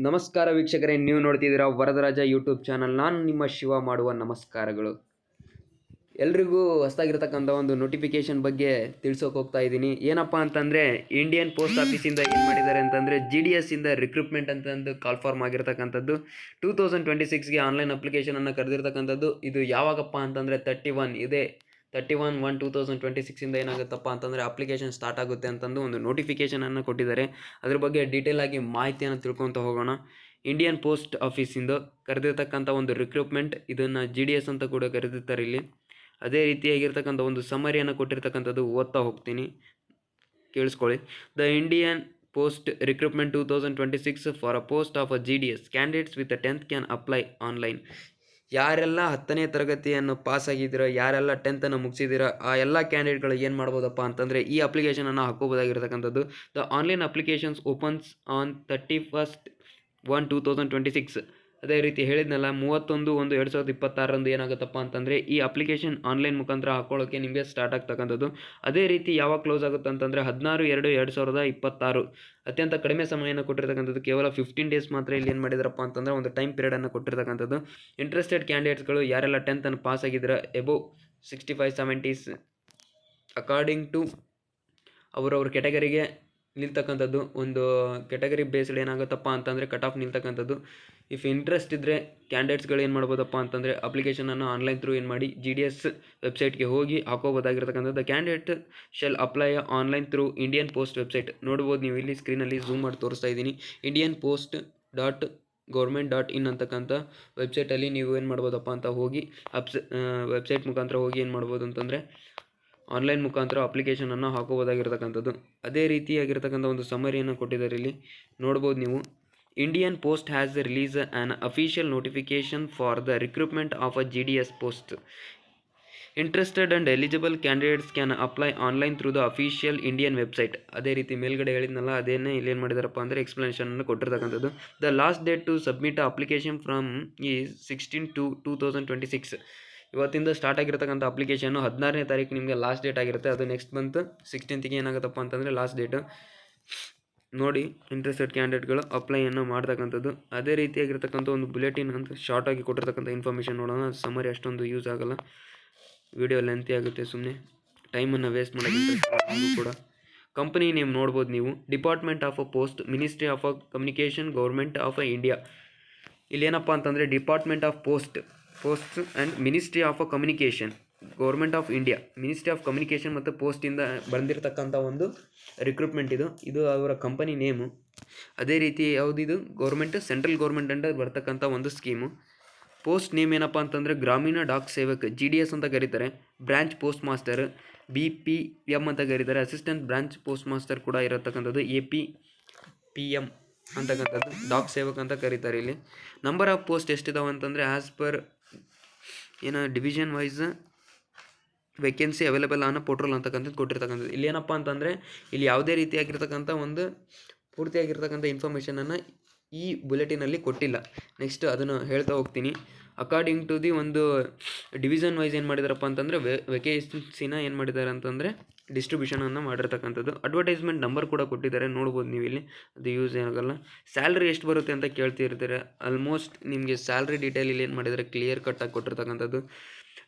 ನಮಸ್ಕಾರ ವೀಕ್ಷಕರೇ, ನೀವು ನೋಡ್ತಿದ್ದೀರಾ ವರದರಾಜ ಯೂಟ್ಯೂಬ್ ಚಾನಲ್. ನಾನು ನಿಮ್ಮ ಶಿವ ಮಾಡುವ ನಮಸ್ಕಾರಗಳು. ಎಲ್ರಿಗೂ ಹೊಸದಾಗಿರ್ತಕ್ಕಂಥ ಒಂದು ನೋಟಿಫಿಕೇಶನ್ ಬಗ್ಗೆ ತಿಳಿಸೋಕೆ ಹೋಗ್ತಾ ಇದ್ದೀನಿ. ಏನಪ್ಪ ಅಂತಂದರೆ, ಇಂಡಿಯನ್ ಪೋಸ್ಟ್ ಆಫೀಸಿಂದ ಏನು ಮಾಡಿದ್ದಾರೆ ಅಂತಂದರೆ GDS ಇಂದ ರಿಕ್ರೂಟ್ಮೆಂಟ್ ಅಂತಂದು ಕಾಲ್ ಫಾರ್ಮ್ ಆಗಿರ್ತಕ್ಕಂಥದ್ದು 2026ಗೆ ಆನ್ಲೈನ್ ಅಪ್ಲಿಕೇಶನನ್ನು ಕರೆದಿರ್ತಕ್ಕಂಥದ್ದು. ಇದು ಯಾವಾಗಪ್ಪ ಅಂತಂದರೆ 31/1/2026 ಇಂದ ಏನಾಗುತ್ತಪ್ಪ ಅಂತಂದರೆ ಅಪ್ಲಿಕೇಶನ್ ಸ್ಟಾರ್ಟ್ ಆಗುತ್ತೆ ಅಂತಂದು ಒಂದು ನೋಟಿಫಿಕೇಶನನ್ನು ಕೊಟ್ಟಿದ್ದಾರೆ. ಅದ್ರ ಬಗ್ಗೆ ಡೀಟೇಲ್ ಆಗಿ ಮಾಹಿತಿಯನ್ನು ತಿಳ್ಕೊತ ಹೋಗೋಣ. ಇಂಡಿಯನ್ ಪೋಸ್ಟ್ ಆಫೀಸಿಂದ ಕರೆದಿರ್ತಕ್ಕಂಥ ಒಂದು ರಿಕ್ರೂಟ್ಮೆಂಟ್, ಇದನ್ನು GDS ಅಂತ ಕೂಡ ಕರೆದಿರ್ತಾರೆ ಇಲ್ಲಿ. ಅದೇ ರೀತಿಯಾಗಿರ್ತಕ್ಕಂಥ ಒಂದು ಸಮರಿಯನ್ನು ಕೊಟ್ಟಿರ್ತಕ್ಕಂಥದ್ದು ಓದ್ತಾ ಹೋಗ್ತೀನಿ, ಕೇಳಿಸ್ಕೊಳ್ಳಿ. The Indian post recruitment 2026 for a post of a GDS candidates with 10th can apply online. ಯಾರೆಲ್ಲ 10ನೇ ತರಗತಿಯನ್ನು ಪಾಸ್ ಆಗಿದ್ದೀರ, ಯಾರೆಲ್ಲ 10th ಮುಗಿಸಿದ್ದೀರ, ಆ ಎಲ್ಲ ಕ್ಯಾಂಡಿಡೇಟ್ಗಳು ಏನು ಮಾಡ್ಬೋದಪ್ಪ ಅಂತಂದರೆ ಈ ಅಪ್ಲಿಕೇಶನನ್ನು ಹಾಕೋಬೋದಾಗಿರ್ತಕ್ಕಂಥದ್ದು. The online applications opens on 31/1/2026. ಅದೇ ರೀತಿ ಹೇಳಿದ್ನಲ್ಲ, 31/1/2026 ಏನಾಗುತ್ತಪ್ಪ ಅಂತಂದರೆ ಈ ಅಪ್ಲಿಕೇಶನ್ ಆನ್ಲೈನ್ ಮುಖಾಂತರ ಹಾಕೊಳ್ಳೋಕ್ಕೆ ನಿಮಗೆ ಸ್ಟಾರ್ಟ್ ಆಗ್ತಕ್ಕಂಥದ್ದು. ಅದೇ ರೀತಿ ಯಾವಾಗ ಕ್ಲೋಸ್ ಆಗುತ್ತೆ ಅಂತಂದರೆ 16/2/2026. ಅತ್ಯಂತ ಕಡಿಮೆ ಸಮಯವನ್ನು ಕೊಟ್ಟಿರ್ತಕ್ಕಂಥದ್ದು, ಕೇವಲ 15 ಡೇಸ್ ಮಾತ್ರ ಇಲ್ಲಿ ಏನು ಮಾಡಿದಾರಪ್ಪ ಅಂತಂದರೆ ಒಂದು ಟೈಮ್ ಪೀರಿಯಡನ್ನು ಕೊಟ್ಟಿರ್ತಕ್ಕಂಥದ್ದು. ಇಂಟ್ರೆಸ್ಟೆಡ್ ಕ್ಯಾಂಡಿಡೇಟ್ಸ್ಗಳು ಯಾರೆಲ್ಲ 10th ಪಾಸ್ ಆಗಿದ್ದೀರಾ, ಎಬೋವ್ 65-70s ಅಕಾರ್ಡಿಂಗ್ ಟು ಅವರವ್ರ ಕೆಟಗರಿಗೆ ನಿಲ್ತಕ್ಕಂಥದ್ದು. ಒಂದು ಕೆಟಗರಿ ಬೇಸ್ಡ್ ಏನಾಗುತ್ತಪ್ಪ ಅಂತಂದರೆ ಕಟ್ ಆಫ್ ನಿಲ್ತಕ್ಕಂಥದ್ದು. ಇಫ್ ಇಂಟ್ರೆಸ್ಟ್ ಇದ್ದರೆ ಕ್ಯಾಂಡಿಡೇಟ್ಸ್ಗಳು ಏನು ಮಾಡ್ಬೋದಪ್ಪ ಅಂತಂದರೆ ಅಪ್ಲಿಕೇಶನನ್ನು ಆನ್ಲೈನ್ ಥ್ರೂ ಏನು ಮಾಡಿ GDS ವೆಬ್ಸೈಟ್ಗೆ ಹೋಗಿ ಹಾಕೋಬೋದಾಗಿರ್ತಕ್ಕಂಥದ್ದು. The candidate shall apply online through Indian post website. ನೋಡ್ಬೋದು ನೀವು ಇಲ್ಲಿ ಸ್ಕ್ರೀನಲ್ಲಿ ಝೂಮ್ ಮಾಡಿ ತೋರಿಸ್ತಾ ಇದ್ದೀನಿ. indianpost.government.in ಅಂತಕ್ಕಂಥ ವೆಬ್ಸೈಟಲ್ಲಿ ನೀವು ಏನು ಮಾಡ್ಬೋದಪ್ಪ ಅಂತ ಹೋಗಿ ವೆಬ್ಸೈಟ್ ಮುಖಾಂತರ ಹೋಗಿ ಏನು ಮಾಡ್ಬೋದು ಅಂತಂದರೆ ಆನ್ಲೈನ್ ಮುಖಾಂತರ ಅಪ್ಲಿಕೇಶನನ್ನು ಹಾಕೋಬೋದಾಗಿರ್ತಕ್ಕಂಥದ್ದು. ಅದೇ ರೀತಿಯಾಗಿರ್ತಕ್ಕಂಥ ಒಂದು ಸಮರಿಯನ್ನು ಕೊಟ್ಟಿದ್ದಾರೆ ಇಲ್ಲಿ, ನೋಡ್ಬೋದು ನೀವು. Indian post has release on official notification for the recruitment of a GDS post. Interested and eligible candidates can apply online through the official Indian website. ಅದೇ ರೀತಿ ಮೇಲ್ಗಡೆ ಹೇಳಿದ್ನಲ್ಲ, ಅದೇನೇ ಇಲ್ಲೇನು ಮಾಡಿದಾರಪ್ಪ ಅಂದರೆ ಎಕ್ಸ್ಪ್ಲನೇಷನನ್ನು ಕೊಟ್ಟಿರ್ತಕ್ಕಂಥದ್ದು. The last date to submit application from is 16/2/2026. ಇವತ್ತಿಂದ ಸ್ಟಾರ್ಟ್ ಆಗಿರ್ತಕ್ಕಂಥ ಅಪ್ಲಿಕೇಶನ್ನು 16ನೇ ತಾರೀಕು ನಿಮಗೆ ಲಾಸ್ಟ್ ಡೇಟ್ ಆಗಿರುತ್ತೆ. ಅದು ನೆಕ್ಸ್ಟ್ ಮಂತ್ 16th ಏನಾಗುತ್ತಪ್ಪ ಅಂತಂದರೆ ಲಾಸ್ಟ್ ಡೇಟು. ನೋಡಿ, ಇಂಟ್ರೆಸ್ಟೆಡ್ ಕ್ಯಾಂಡಿಡೇಟ್ಗಳು ಅಪ್ಲೈಯನ್ನು ಮಾಡ್ತಕ್ಕಂಥದ್ದು. ಅದೇ ರೀತಿಯಾಗಿರ್ತಕ್ಕಂಥ ಒಂದು ಬುಲೆಟಿನ್ ಅಂತ ಶಾರ್ಟಾಗಿ ಕೊಟ್ಟಿರ್ತಕ್ಕಂಥ ಇನ್ಫಾರ್ಮೇಷನ್ ನೋಡೋಣ. ಸಮರಿ ಅಷ್ಟೊಂದು ಯೂಸ್ ಆಗಲ್ಲ, ವಿಡಿಯೋ ಲೆಂತಿ ಆಗುತ್ತೆ, ಸುಮ್ಮನೆ ಟೈಮನ್ನು ವೇಸ್ಟ್ ಮಾಡೋದು ಕೂಡ. ಕಂಪನಿ ನೇಮ್ ನೋಡ್ಬೋದು ನೀವು, department of a post, ministry of a communication, government of a India. ಇಲ್ಲೇನಪ್ಪ ಅಂತಂದರೆ department of posts and ministry of a communication, government of India, ministry of communication ಮತ್ತು ಪೋಸ್ಟಿಂದ ಬಂದಿರತಕ್ಕಂಥ ಒಂದು ರಿಕ್ರೂಟ್ಮೆಂಟ್ ಇದು ಅವರ ಕಂಪನಿ ನೇಮು. ಅದೇ ರೀತಿ ಯಾವುದಿದು ಗೌರ್ಮೆಂಟ್, ಸೆಂಟ್ರಲ್ ಗೌರ್ಮೆಂಟ್ ಅಂಡರ್ ಬರ್ತಕ್ಕಂಥ ಒಂದು ಸ್ಕೀಮು. ಪೋಸ್ಟ್ ನೇಮ್ ಏನಪ್ಪ ಅಂತಂದರೆ ಗ್ರಾಮೀಣ ಡಾಕ್ ಸೇವಕ್, GDS ಅಂತ ಕರೀತಾರೆ. ಬ್ರಾಂಚ್ ಪೋಸ್ಟ್ ಮಾಸ್ಟರ್, BPM ಅಂತ ಕರೀತಾರೆ. ಅಸಿಸ್ಟೆಂಟ್ ಬ್ರಾಂಚ್ ಪೋಸ್ಟ್ ಮಾಸ್ಟರ್ ಕೂಡ ಇರತಕ್ಕಂಥದ್ದು, APPM ಅಂತಕ್ಕಂಥದ್ದು. ಡಾಕ್ ಸೇವಕ್ ಅಂತ ಕರೀತಾರೆ ಇಲ್ಲಿ. ನಂಬರ್ ಆಫ್ ಪೋಸ್ಟ್ ಎಷ್ಟಿದಾವೆ ಅಂತಂದರೆ as per division wise vacancy available on portal ಅಂತಕ್ಕಂಥದ್ದು ಕೊಟ್ಟಿರ್ತಕ್ಕಂಥದ್ದು. ಇಲ್ಲಿ ಏನಪ್ಪ ಅಂತಂದರೆ ಇಲ್ಲಿ ಯಾವುದೇ ರೀತಿಯಾಗಿರ್ತಕ್ಕಂಥ ಒಂದು ಪೂರ್ತಿಯಾಗಿರ್ತಕ್ಕಂಥ ಇನ್ಫಾರ್ಮೇಷನನ್ನು ಈ ಬುಲೆಟಿನಲ್ಲಿ ಕೊಟ್ಟಿಲ್ಲ. ನೆಕ್ಸ್ಟ್ ಅದನ್ನು ಹೇಳ್ತಾ ಹೋಗ್ತೀನಿ. ಅಕಾರ್ಡಿಂಗ್ ಟು ದಿ ಒಂದು ಡಿವಿಷನ್ ವೈಸ್ ಏನು ಮಾಡಿದಾರಪ್ಪ ಅಂತಂದರೆ ವೇಕೆನ್ಸಿನ ಏನು ಮಾಡಿದ್ದಾರೆ ಅಂತಂದರೆ ಡಿಸ್ಟ್ರಿಬ್ಯೂಷನನ್ನು ಮಾಡಿರ್ತಕ್ಕಂಥದ್ದು. ಅಡ್ವರ್ಟೈಸ್ಮೆಂಟ್ ನಂಬರ್ ಕೂಡ ಕೊಟ್ಟಿದ್ದಾರೆ, ನೋಡ್ಬೋದು ನೀವು ಇಲ್ಲಿ. ಅದು ಯೂಸ್ ಏನಾಗಲ್ಲ. ಸ್ಯಾಲ್ರಿ ಎಷ್ಟು ಬರುತ್ತೆ ಅಂತ ಕೇಳ್ತಿರ್ತಾರೆ. ಆಲ್ಮೋಸ್ಟ್ ನಿಮಗೆ ಸ್ಯಾಲ್ರಿ ಡೀಟೇಲ್ ಇಲ್ಲಿ ಏನು ಮಾಡಿದ್ದಾರೆ ಕ್ಲಿಯರ್ ಕಟ್ಟಾಗಿ ಕೊಟ್ಟಿರ್ತಕ್ಕಂಥದ್ದು.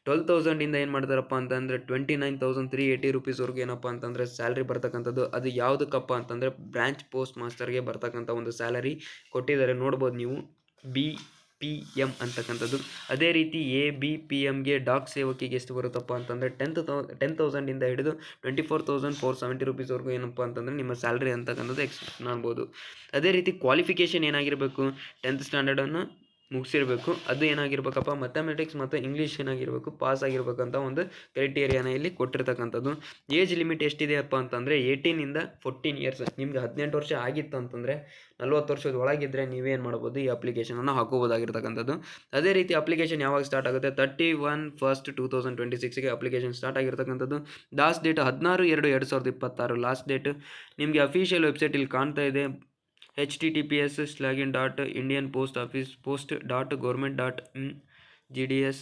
12,000 ಏನು ಮಾಡ್ತಾರಪ್ಪ ಅಂತಂದರೆ 29,380 ರೂಪೀಸ್ವರೆಗೂ ಏನಪ್ಪ ಅಂತಂದರೆ ಸ್ಯಾಲ್ರಿ ಬರ್ತಕ್ಕಂಥದ್ದು. ಅದು ಯಾವುದಕ್ಕಪ್ಪ ಅಂತಂದರೆ ಬ್ರಾಂಚ್ ಪೋಸ್ಟ್ ಮಾಸ್ಟರ್ಗೆ ಬರ್ತಕ್ಕಂಥ ಒಂದು ಸ್ಯಾಲರಿ ಕೊಟ್ಟಿದ್ದಾರೆ, ನೋಡ್ಬೋದು ನೀವು, BPM ಅಂತಕ್ಕಂಥದ್ದು. ಅದೇ ರೀತಿ ABPMಗೆ ಡಾಕ್ ಸೇವಕಿಗೆ ಎಷ್ಟು ಬರುತ್ತಪ್ಪ ಅಂತಂದರೆ 10,000 ಹಿಡಿದು 24,470 ರೂಪೀಸ್ವರೆಗೂ ಏನಪ್ಪ ಅಂತಂದರೆ ನಿಮ್ಮ ಸ್ಯಾಲ್ರಿ ಅಂತಕ್ಕಂಥದ್ದು ಎಕ್ಸ್ಪೆಕ್ಟ್ ಮಾಡ್ಬೋದು. ಅದೇ ರೀತಿ ಕ್ವಾಲಿಫಿಕೇಷನ್ ಏನಾಗಿರಬೇಕು, 10th ಸ್ಟ್ಯಾಂಡರ್ಡನ್ನು ಮುಗಿಸಿರಬೇಕು. ಅದು ಏನಾಗಿರ್ಬೇಕಪ್ಪ, ಮ್ಯಾಥಮೆಟಿಕ್ಸ್ ಮತ್ತು ಇಂಗ್ಲೀಷ್ ಏನಾಗಿರಬೇಕು, ಪಾಸ್ ಆಗಿರ್ಬೇಕಂತ ಒಂದು ಕ್ರೈಟೇರಿಯಾನ ಇಲ್ಲಿ ಕೊಟ್ಟಿರ್ತಕ್ಕಂಥದ್ದು. ಏಜ್ ಲಿಮಿಟ್ ಎಷ್ಟಿದೆಯಪ್ಪ ಅಂತಂದರೆ 18ಇಂದ 14 ಇಯರ್ಸ್. ನಿಮ್ಗೆ 18 ವರ್ಷ ಆಗಿತ್ತು ಅಂತಂದರೆ 40 ವರ್ಷದ ಒಳಗಿದ್ದರೆ ನೀವೇನು ಮಾಡ್ಬೋದು, ಈ ಅಪ್ಲಿಕೇಶನನ್ನು ಹಾಕೋಬೋದಾಗಿರ್ತಕ್ಕಂಥದ್ದು. ಅದೇ ರೀತಿ ಅಪ್ಲಿಕೇಶನ್ ಯಾವಾಗ ಸ್ಟಾರ್ಟ್ ಆಗುತ್ತೆ, 31/1/2026ಗೆ ಅಪ್ಲಿಕೇಶನ್ ಸ್ಟಾರ್ಟ್ ಆಗಿರ್ತಕ್ಕಂಥದ್ದು. Last date 16/2/2026 last date. ನಿಮಗೆ ಅಫಿಷಿಯಲ್ ವೆಬ್ಸೈಟ್ ಇಲ್ಲಿ ಕಾಣ್ತಾ ಇದೆ, https://indianpostofficepost.government.in GDS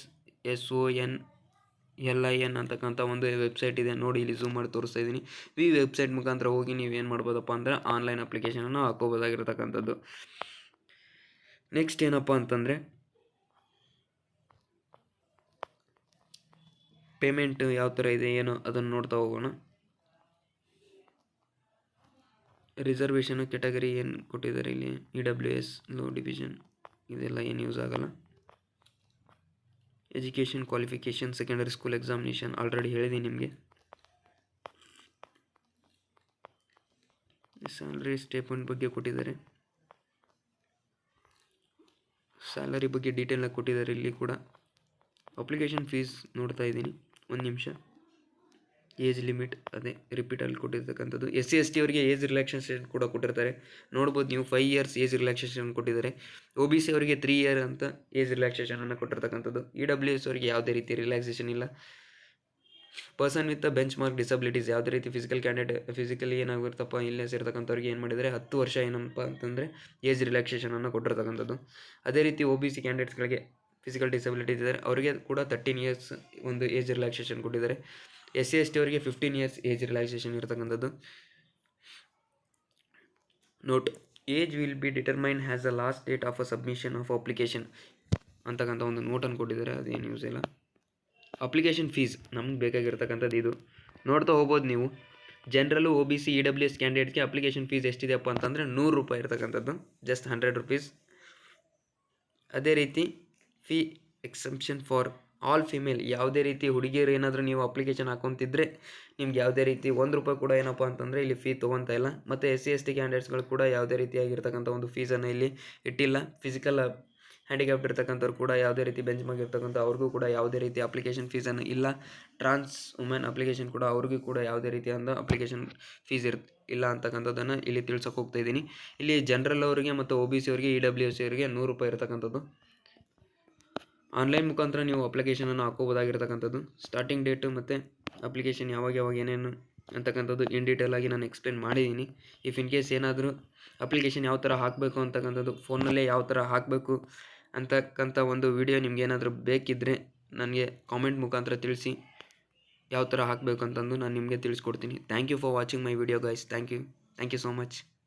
SONLIN ಅಂತಕ್ಕಂಥ ಒಂದು ವೆಬ್ಸೈಟ್ ಇದೆ. ನೋಡಿ, ಇಲ್ಲಿ ಝೂಮ್ ಮಾಡಿ ತೋರಿಸ್ತಾ ಇದ್ದೀನಿ. ಈ ವೆಬ್ಸೈಟ್ ಮುಖಾಂತರ ಹೋಗಿ ನೀವೇನು ಮಾಡ್ಬೋದಪ್ಪ ಅಂದರೆ ಆನ್ಲೈನ್ ಅಪ್ಲಿಕೇಶನನ್ನು ಹಾಕೋಬೋದಾಗಿರ್ತಕ್ಕಂಥದ್ದು. ನೆಕ್ಸ್ಟ್ ಏನಪ್ಪ ಅಂತಂದರೆ ಪೇಮೆಂಟ್ ಯಾವ ಥರ ಇದೆ ಏನೋ ಅದನ್ನು ನೋಡ್ತಾ ಹೋಗೋಣ. ರಿಸರ್ವೇಷನ್ ಕೆಟಗರಿ ಏನು ಕೊಟ್ಟಿದ್ದಾರೆ ಇಲ್ಲಿ, EWS ಲೋ ಡಿವಿಷನ್ ಇದೆಲ್ಲ ಏನು ಯೂಸ್ ಆಗಲ್ಲ. Education qualification secondary school examination already ಹೇಳಿದ್ದೀನಿ ನಿಮಗೆ. ಸ್ಯಾಲ್ರಿ ಸ್ಟೇಟ್ಮೆಂಟ್ ಬಗ್ಗೆ ಕೊಟ್ಟಿದ್ದಾರೆ, ಸ್ಯಾಲರಿ ಬಗ್ಗೆ ಡೀಟೇಲಾಗಿ ಕೊಟ್ಟಿದ್ದಾರೆ ಇಲ್ಲಿ ಕೂಡ. ಅಪ್ಲಿಕೇಶನ್ ಫೀಸ್ ನೋಡ್ತಾ ಇದ್ದೀನಿ, ಒಂದು ನಿಮಿಷ. ಏಜ್ ಲಿಮಿಟ್ ಅದೇ ರಿಪೀಟಲ್ಲಿ ಕೊಟ್ಟಿರ್ತಕ್ಕಂಥದ್ದು. SC/ST ಅವರಿಗೆ ಏಜ್ ರಿಲ್ಯಾಕ್ಸೇಷನ್ ಕೂಡ ಕೊಟ್ಟಿರ್ತಾರೆ, ನೋಡ್ಬೋದು ನೀವು. 5 years ಏಜ್ ರಿಲ್ಯಾಕ್ಸೇಷನ್ ಕೊಟ್ಟಿದ್ದಾರೆ. OBC ಅವರಿಗೆ 3 year ಅಂತ ಏಜ್ ರಿಲ್ಯಾಕ್ಸೇಷನನ್ನು ಕೊಟ್ಟಿರ್ತಕ್ಕಂಥದ್ದು. EWS ಅವರಿಗೆ ಯಾವುದೇ ರೀತಿ ರಿಲ್ಯಾಕ್ಸೇಷನ್ ಇಲ್ಲ. Person with bench mark disabilities, ಯಾವುದೇ ರೀತಿ ಫಿಸಿಕಲಿ ಏನಾಗಿರ್ತಪ್ಪ ಇಲ್ಲೆಸ್ ಇರ್ತಕ್ಕಂಥವ್ರಿಗೆ ಏನು ಮಾಡಿದರೆ 10 ವರ್ಷ ಏನಪ್ಪ ಅಂತಂದರೆ ಏಜ್ ರಿಲ್ಯಾಕ್ಸೇಷನನ್ನು ಕೊಟ್ಟಿರ್ತಕ್ಕಂಥದ್ದು. ಅದೇ ರೀತಿ OBC ಕ್ಯಾಂಡಿಡೇಟ್ಸ್ಗಳಿಗೆ ಫಿಸಿಕಲ್ ಡಿಸಬಿಲಿಟೀಸ್ ಇದ್ದಾರೆ, ಅವರಿಗೆ ಕೂಡ 13 years ಒಂದು ಏಜ್ ರಿಲ್ಯಾಕ್ಸೇಷನ್ ಕೊಟ್ಟಿದ್ದಾರೆ. SC/ST ಅವರಿಗೆ 15 years ಏಜ್ ರಿಲ್ಯಾಕ್ಸೇಷನ್ ಇರ್ತಕ್ಕಂಥದ್ದು. Note, age will be determine has a last date of a submission of application ಅಂತಕ್ಕಂಥ ಒಂದು ನೋಟನ್ನು ಕೊಟ್ಟಿದ್ದಾರೆ, ಅದೇನು ಯೂಸ್ ಇಲ್ಲ. ಅಪ್ಲಿಕೇಶನ್ ಫೀಸ್ ನಮ್ಗೆ ಬೇಕಾಗಿರ್ತಕ್ಕಂಥದ್ದು ಇದು ನೋಡ್ತಾ ಹೋಗ್ಬೋದು ನೀವು. ಜನರಲ್ಲು OBC EWS ಕ್ಯಾಂಡಿಡೇಟ್ಗೆ ಅಪ್ಲಿಕೇಶನ್ ಫೀಸ್ ಎಷ್ಟಿದೆಯಪ್ಪ ಅಂತಂದರೆ 100 ರೂಪಾಯಿ ಇರ್ತಕ್ಕಂಥದ್ದು, ಜಸ್ಟ್ 100 rupees. ಅದೇ ರೀತಿ fee exemption for all female, ಯಾವುದೇ ರೀತಿ ಹುಡುಗಿಯರು ಏನಾದರೂ ನೀವು ಅಪ್ಲಿಕೇಶನ್ ಹಾಕೊತಿದ್ರೆ ನಿಮ್ಗೆ ಯಾವುದೇ ರೀತಿ 1 ರೂಪಾಯಿ ಕೂಡ ಏನಪ್ಪ ಅಂತಂದರೆ ಇಲ್ಲಿ ಫೀ ತೊಗೊತಾ ಇಲ್ಲ. ಮತ್ತು SC/ST ಕ್ಯಾಂಡಿಡೇಟ್ಸ್ಗಳು ಕೂಡ ಯಾವುದೇ ರೀತಿಯಾಗಿರ್ತಕ್ಕಂಥ ಒಂದು ಫೀಸನ್ನು ಇಲ್ಲಿ ಇಟ್ಟಿಲ್ಲ. ಫಿಸಿಕಲ್ ಹ್ಯಾಂಡಿಕ್ಯಾಪ್ಟ್ ಇರ್ತಕ್ಕಂಥವ್ರು ಕೂಡ ಯಾವುದೇ ರೀತಿ ಬೆಂಚ್ ಮಾರ್ಕ್ ಇರ್ತಕ್ಕಂಥ ಅವ್ರಿಗೂ ಕೂಡ ಯಾವುದೇ ರೀತಿ ಅಪ್ಲಿಕೇಶನ್ ಫೀಸನ್ನು ಇಲ್ಲ. ಟ್ರಾನ್ಸ್ ವುಮೆನ್ ಅಪ್ಲಿಕೇಶನ್ ಕೂಡ ಅವ್ರಿಗೂ ಕೂಡ ಯಾವುದೇ ರೀತಿಯಾದ ಅಪ್ಲಿಕೇಶನ್ ಫೀಸ್ ಇಲ್ಲ ಅಂತಕ್ಕಂಥದ್ದನ್ನು ಇಲ್ಲಿ ತಿಳ್ಸೋಕೆ ಹೋಗ್ತಾ ಇದ್ದೀನಿ. ಇಲ್ಲಿ ಜನರಲ್ ಅವರಿಗೆ ಮತ್ತು OBC ಅವರಿಗೆ EWS ಅವರಿಗೆ 100 ರೂಪಾಯಿ ಇರ್ತಕ್ಕಂಥದ್ದು. ಆನ್ಲೈನ್ ಮುಖಾಂತರ ನೀವು ಅಪ್ಲಿಕೇಶನನ್ನು ಹಾಕೋಬೋದಾಗಿರ್ತಕ್ಕಂಥದ್ದು. ಸ್ಟಾರ್ಟಿಂಗ್ ಡೇಟು ಮತ್ತು ಅಪ್ಲಿಕೇಶನ್ ಯಾವಾಗ ಏನೇನು ಅಂತಕ್ಕಂಥದ್ದು ಇನ್ ಡೀಟೇಲಾಗಿ ನಾನು ಎಕ್ಸ್ಪ್ಲೇನ್ ಮಾಡಿದ್ದೀನಿ. ಇಫ್ ಇನ್ ಕೇಸ್ ಏನಾದರೂ ಅಪ್ಲಿಕೇಶನ್ ಯಾವ ಥರ ಹಾಕಬೇಕು ಅಂತಕ್ಕಂಥದ್ದು, ಫೋನಲ್ಲೇ ಯಾವ ಥರ ಹಾಕಬೇಕು ಅಂತಕ್ಕಂಥ ಒಂದು ವಿಡಿಯೋ ನಿಮಗೇನಾದರೂ ಬೇಕಿದ್ದರೆ ನನಗೆ ಕಾಮೆಂಟ್ ಮುಖಾಂತರ ತಿಳಿಸಿ, ಯಾವ ಥರ ಹಾಕಬೇಕು ಅಂತಂದು ನಾನು ನಿಮಗೆ ತಿಳಿಸ್ಕೊಡ್ತೀನಿ. Thank you for watching my video guys. Thank you so much.